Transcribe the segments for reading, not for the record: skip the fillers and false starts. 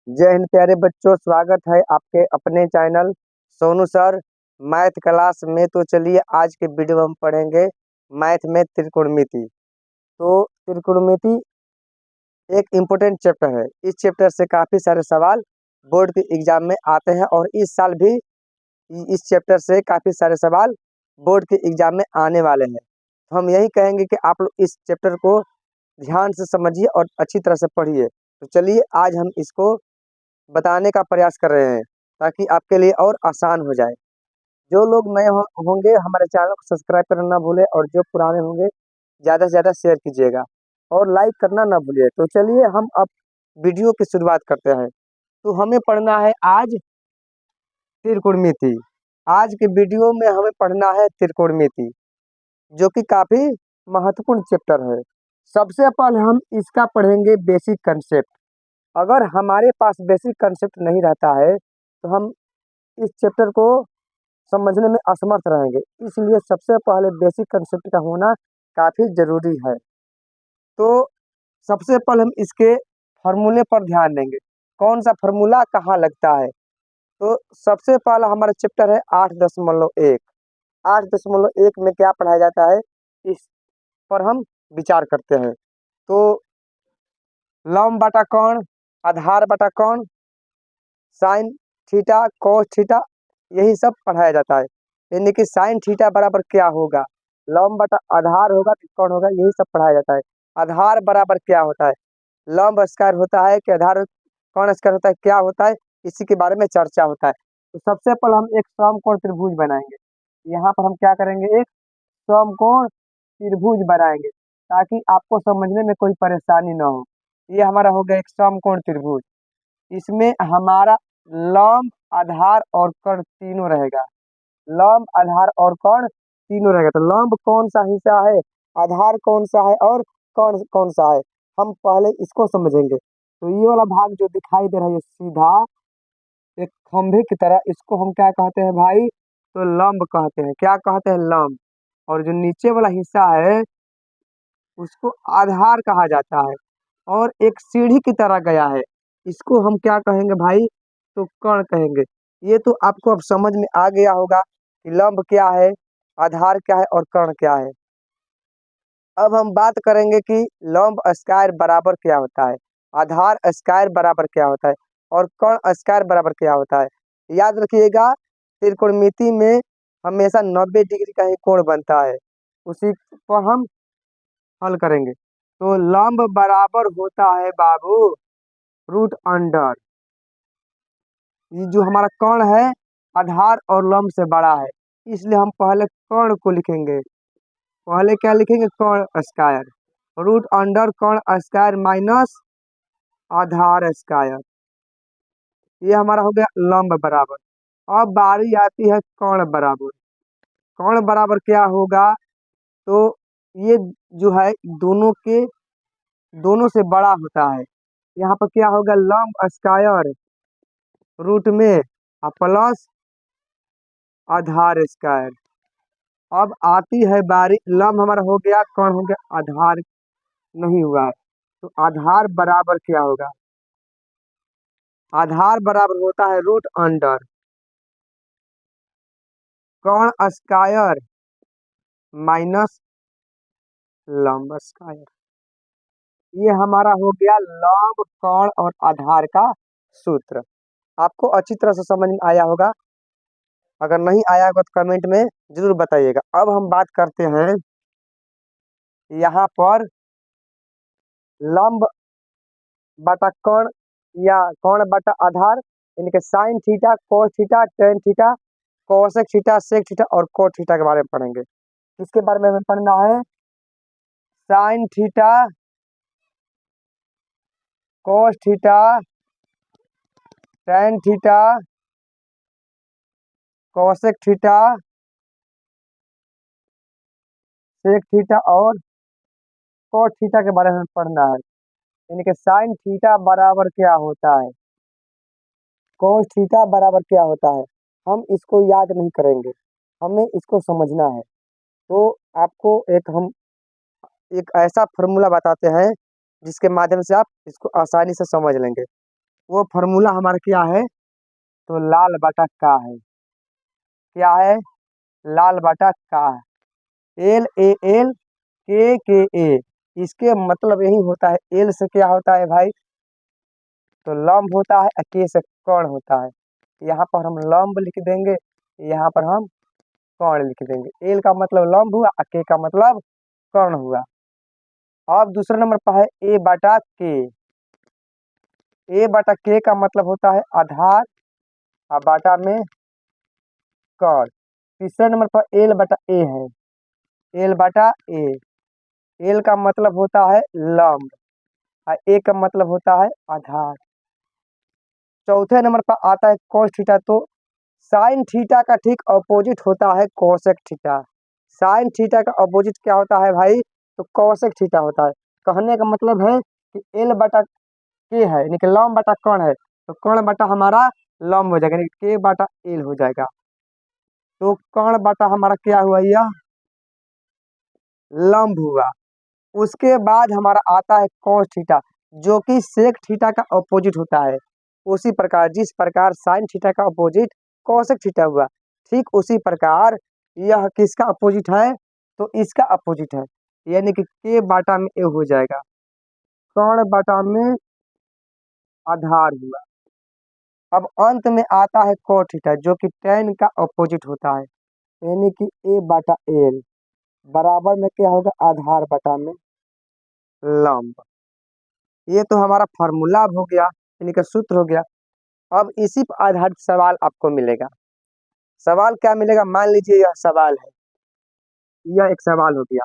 जय हिंद प्यारे बच्चों, स्वागत है आपके अपने channel Sonu sir math class में। तो चलिए आज के वीडियो में हम पढ़ेंगे मैथ में त्रिकोणमिति। तो त्रिकोणमिति एक इम्पोर्टेंट चैप्टर है। इस चैप्टर से काफ़ी सारे सवाल बोर्ड के एग्जाम में आते हैं और इस साल भी इस चैप्टर से काफ़ी सारे सवाल बोर्ड के एग्जाम में आने वाले हैं। तो हम यही कहेंगे कि आप लोग इस चैप्टर को ध्यान से समझिए और अच्छी तरह से पढ़िए। तो चलिए आज हम इसको बताने का प्रयास कर रहे हैं ताकि आपके लिए और आसान हो जाए। जो लोग नए होंगे हमारे चैनल को सब्सक्राइब करना ना भूलें और जो पुराने होंगे ज़्यादा से ज़्यादा शेयर कीजिएगा और लाइक करना ना भूलिए। तो चलिए हम अब वीडियो की शुरुआत करते हैं। तो हमें पढ़ना है आज त्रिकोणमिति। आज के वीडियो में हमें पढ़ना है त्रिकोणमिति, जो कि काफ़ी महत्वपूर्ण चैप्टर है। सबसे पहले हम इसका पढ़ेंगे बेसिक कंसेप्ट। अगर हमारे पास बेसिक कंसेप्ट नहीं रहता है तो हम इस चैप्टर को समझने में असमर्थ रहेंगे। इसलिए सबसे पहले बेसिक कंसेप्ट का होना काफ़ी ज़रूरी है। तो सबसे पहले हम इसके फार्मूले पर ध्यान देंगे। कौन सा फार्मूला कहाँ लगता है। तो सबसे पहला हमारा चैप्टर है 8.1। 8.1 में क्या पढ़ाया जाता है, इस पर हम विचार करते हैं। तो लंब बटा कोण, आधार बटा कोण, साइन थीटा, कोस थीटा, यही सब पढ़ाया जाता है। यानी कि साइन थीटा बराबर क्या होगा, लंब बटा आधार होगा तो कौन होगा, यही सब पढ़ाया जाता है। आधार बराबर क्या होता है, लंब स्क्वायर होता है कि आधार कौन स्क्वायर होता है, क्या होता है, इसी के बारे में चर्चा होता है। तो सबसे पहले हम एक समकोण त्रिभुज बनाएंगे। यहाँ पर हम क्या करेंगे, एक समकोण त्रिभुज बनाएंगे ताकि आपको समझने में कोई परेशानी ना हो। ये हमारा हो गया एक समकोण त्रिभुज। इसमें हमारा लंब, आधार और कर्ण तीनों रहेगा। लंब, आधार और कर्ण तीनों रहेगा। तो लंब कौन सा हिस्सा है, आधार कौन सा है और कर्ण कौन सा है, हम पहले इसको समझेंगे। तो ये वाला भाग जो दिखाई दे रहा है ये सीधा एक खंभे की तरह, इसको हम क्या कहते हैं भाई, तो लंब कहते हैं। क्या कहते हैं, लंब। और जो नीचे वाला हिस्सा है उसको आधार कहा जाता है और एक सीढ़ी की तरह गया है, इसको हम क्या कहेंगे भाई, तो कर्ण कहेंगे। ये तो आपको अब समझ में आ गया होगा कि लंब क्या है, आधार क्या है और कर्ण क्या है। अब हम बात करेंगे कि लंब स्क्वायर बराबर क्या होता है, आधार स्क्वायर बराबर क्या होता है और कर्ण स्क्वायर बराबर क्या होता है। याद रखिएगा, त्रिकोणमिति में हमेशा 90 डिग्री का ही कोण बनता है, उसी पर हम हल करेंगे। तो लंब बराबर होता है बाबू रूट अंडर, ये जो हमारा कर्ण है आधार और लंब से बड़ा है, इसलिए हम पहले कर्ण को लिखेंगे। पहले क्या लिखेंगे, कर्ण स्क्वायर रूट अंडर कर्ण स्क्वायर माइनस आधार स्क्वायर। ये हमारा हो गया लंब बराबर। अब बारी आती है कर्ण बराबर। कर्ण बराबर क्या होगा, तो ये जो है दोनों से बड़ा होता है। यहाँ पर क्या होगा, लंब स्क्वायर रूट में प्लस आधार स्क्वायर। अब आती है बारी, लंब हमारा हो गया, कौन हो गया, आधार नहीं हुआ है। तो आधार बराबर क्या होगा, आधार बराबर होता है रूट अंडर कौन स्क्वायर माइनस लंब स्क्वायर। ये हमारा हो गया लंब, कौण और आधार का सूत्र। आपको अच्छी तरह से समझ में आया होगा। अगर नहीं आया होगा तो कमेंट में जरूर बताइएगा। अब हम बात करते हैं यहाँ पर लंब बटा कर्ण या कर्ण बटा आधार, यानी कि sine theta, cos theta, tan theta, cosec theta, sec theta और कोट थीटा के बारे में पढ़ेंगे। इसके बारे में हमें पढ़ना है sine theta, cos theta, tan theta, cosec theta, sec theta और कोट थीटा के बारे में पढ़ना है। यानी कि साइन थीटा बराबर क्या होता है, कोस थीटा बराबर क्या होता है, हम इसको याद नहीं करेंगे, हमें इसको समझना है। तो आपको हम एक ऐसा फॉर्मूला बताते हैं जिसके माध्यम से आप इसको आसानी से समझ लेंगे। वो फॉर्मूला हमारा क्या है? तो लाल बटा का है। क्या है? लाल बटा का है। एल ए एल, के ए। इसके मतलब यही होता है, एल से क्या होता है भाई? तो लंब होता है, के से कर्ण होता है। यहाँ पर हम लंब लिख देंगे, यहाँ पर हम कर्ण लिख देंगे। एल का मतलब लंब हुआ, के का मतलब कर्ण हुआ। अब दूसरा नंबर पर है ए बटा के। ए बटा के का मतलब होता है आधार, और बाटा में कर्ण। तीसरे नंबर पर एल बटा ए है। एल बटा ए। एल का मतलब होता है लंब, और ए का मतलब होता है आधार। चौथे नंबर पर आता है cos थीटा। तो साइन थीटा का ठीक अपोजिट होता है कोसेक थीटा। साइन थीटा का अपोजिट क्या होता है भाई? तो कोसेक थीटा होता है। कहने का मतलब है कि एल बटा के है, यानी कि लंब बटा कर्ण है, तो कर्ण बटा हमारा लंब हो जाएगा, यानी कि के बटा एल हो जाएगा। तो कर्ण बटा हमारा क्या हुआ? यह लंब हुआ। उसके बाद हमारा आता है cos थीटा, जो कि सेक थीटा का अपोजिट होता है। उसी प्रकार जिस प्रकार साइन थीटा का अपोजिट कोसेक थीटा हुआ, ठीक उसी प्रकार यह किसका अपोजिट है? तो इसका अपोजिट है, यानी कि के बाटा में ए हो जाएगा। कर्ण बाटा में आधार हुआ। अब अंत में आता है cos थीटा, जो कि tan का अपोजिट होता है, यानी कि ए बाटा एल बराबर में क्या होगा? आधार बटा में लंब। ये तो हमारा फार्मूला हो गया, यानी कि सूत्र हो गया। अब इसी पर आधारित सवाल आपको मिलेगा। सवाल क्या मिलेगा? मान लीजिए यह सवाल है, यह एक सवाल हो गया।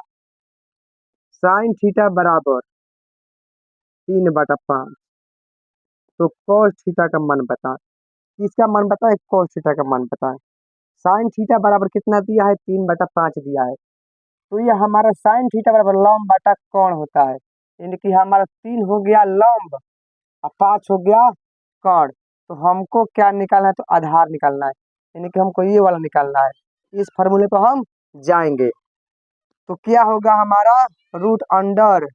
साइन थीटा बराबर 3/5, तो cos थीटा का मान बता। किसका मान बताए? cos थीटा का मान बताए। साइन थीटा बराबर कितना दिया है? 3/5 दिया है। तो यह हमारा साइन थीटा बराबर लंब बटा कर्ण होता है, यानी कि हमारा 3 हो गया लंब और 5 हो गया कर्ण। तो हमको क्या निकालना है? तो आधार निकालना है, यानी कि हमको ये वाला निकालना है। इस फॉर्मूले पर हम जाएंगे। तो क्या होगा हमारा? Root under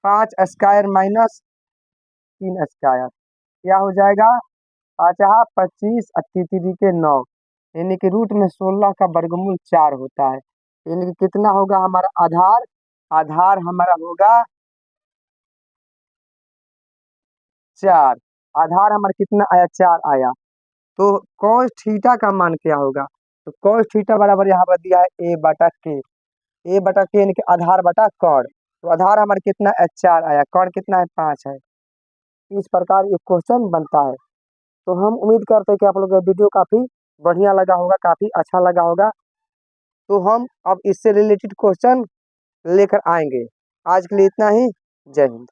5 square minus 3 square, क्या हो जाएगा? 5×25 और 9, यानी कि रूट में 16 का वर्गमूल 4 होता है। यानी कि कितना होगा हमारा आधार? आधार हमारा होगा 4। आधार हमारा कितना आया? 4 आया। तो cos थीटा का मान क्या होगा? तो cos थीटा बराबर यहाँ पर दिया है ए बटा के। ए बटा के यानी कि आधार बटा कर्ण। तो आधार हमारा कितना है? 4 आया। कर्ण कितना है? 5 है। इस प्रकार ये क्वेश्चन बनता है। तो हम उम्मीद करते हैं कि आप लोग का वीडियो काफ़ी बढ़िया लगा होगा, काफ़ी अच्छा लगा होगा। तो हम अब इससे रिलेटेड क्वेश्चन लेकर आएंगे। आज के लिए इतना ही। जय हिंद।